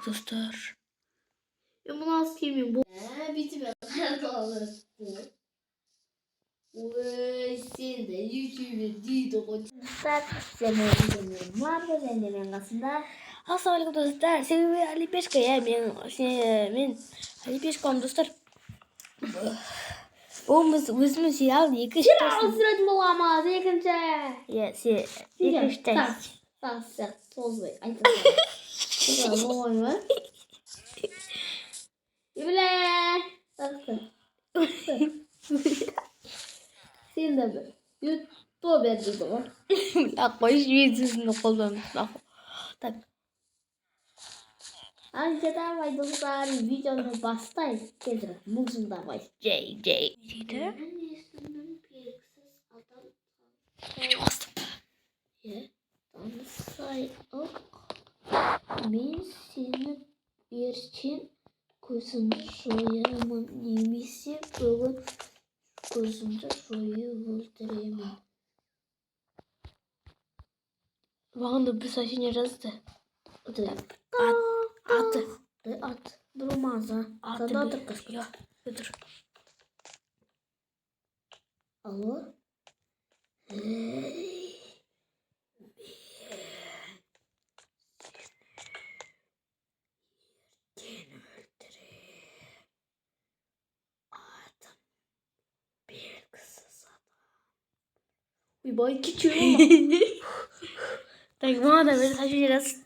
Так, достар. Bunu az kimim bu? Bitme. Karadağlısı. Sen de YouTube'e değil o. Dostlar, senin var mı senin arasında? Assalamualaikum достар. Себебі Алипешка, мен Алипешкам достар. Бұл өзіміз сериал Сериал sürekli olamaz. Екінші. екінші. Sen tozlu. Айтасың. Сериал оңай ма? Бля. Sen de bir. YouTube dedi o. Қойшы видеосында қолданып. Так. Anca давай dostlar videonu başlayın. Gelir. Muzun da baş. Jay. Дейді? Çok astım. Tanısay ok. Ben seni erken gözümü soyamam. Nemesi bugün gözümde soyup öldüremem. Маған да бір сообщение жазды. At. Durmaz ha. Sana otur kız. Dur. Alo. Bir boy küçüğüm ama. Так, маған да бір сообщение жазды.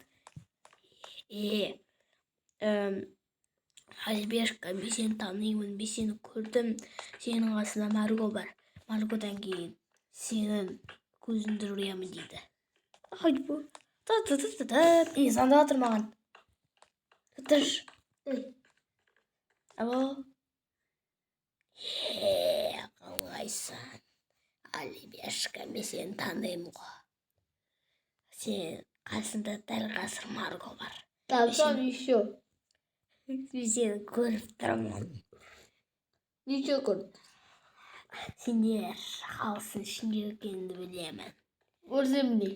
Алибешка, мен сені танимын, мен сені көрдім. Сенің қасында Марго бар. Маргодан кейін сенің көзіңді жоямын дейді. Айбу. Звондап жатыр маған. Тұр. Алло. Қалайсың? Алибешка, мен сені танимын ғой. Сен қасында дәл қазір Марго бар. Tamam еще. Мен сені көріп тұрмын. Ничего көрді. Сендер халсың ішінде екенімді білемін. Көрсем не?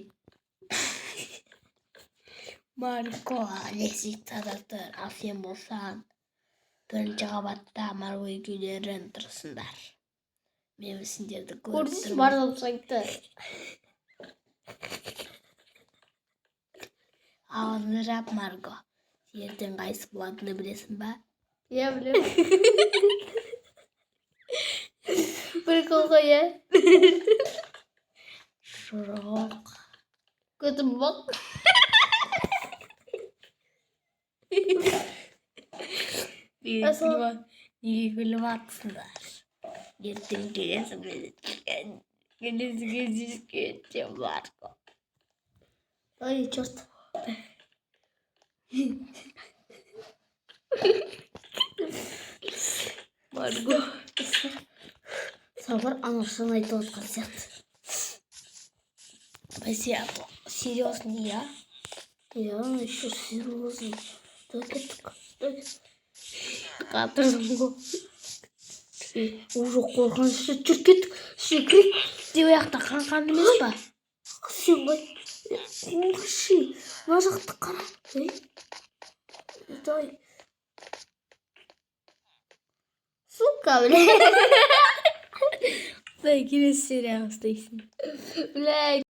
Марго лесиктада тұр, ал сен болсаң бірінші қабатта Марго екеулерің тұрсыңдар. Мен сендерді көріп Көрсіз тұрмын. бардым сайтты. Ауызды жап, Марго. Ертең қайсы болатынын білесің ба? Я білем. Прикол ғой, я? Жоқ. Көтім бақ. Неге күліп атсыңдар? Ертең келесің мені. Келесі кездескенше, Марго. Ай, черт. Марго. Сабыр анашын айтып отқан сияқты. Спасибо. Серьезный, я? Я еще серьезный. Так. Қатырдым ғой. Уже қорқынышты жүр кеттік. Секірек. Де ояқта қан емес па? Сен ғой. Қорқышы. Мына жақты қара. Дай. Сука, бля. Дай, келесі серия істейсің. Бля.